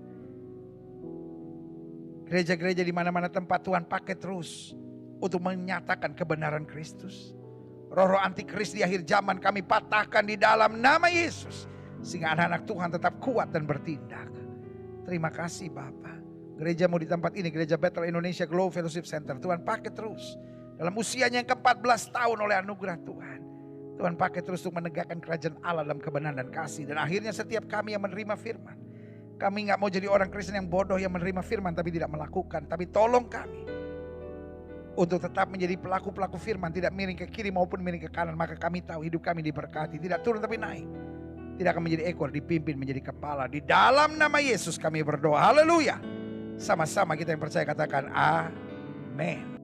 Gereja-gereja di mana-mana tempat Tuhan pakai terus untuk menyatakan kebenaran Kristus. Roh-roh antikris di akhir zaman kami patahkan di dalam nama Yesus. Sehingga anak-anak Tuhan tetap kuat dan bertindak. Terima kasih Bapa. Gerejamu di tempat ini, Gereja Bethel Indonesia Glow Fellowship Center, Tuhan pakai terus. Dalam usianya yang ke-14 tahun oleh anugerah Tuhan. Tuhan pakai terus untuk menegakkan kerajaan Allah dalam kebenaran dan kasih. Dan akhirnya setiap kami yang menerima firman, kami gak mau jadi orang Kristen yang bodoh yang menerima firman tapi tidak melakukan. Tapi tolong kami untuk tetap menjadi pelaku-pelaku firman, tidak miring ke kiri maupun miring ke kanan. Maka kami tahu hidup kami diberkati, tidak turun tapi naik. Tidak akan menjadi ekor, dipimpin menjadi kepala. Di dalam nama Yesus kami berdoa. Haleluya. Sama-sama kita yang percaya katakan amin.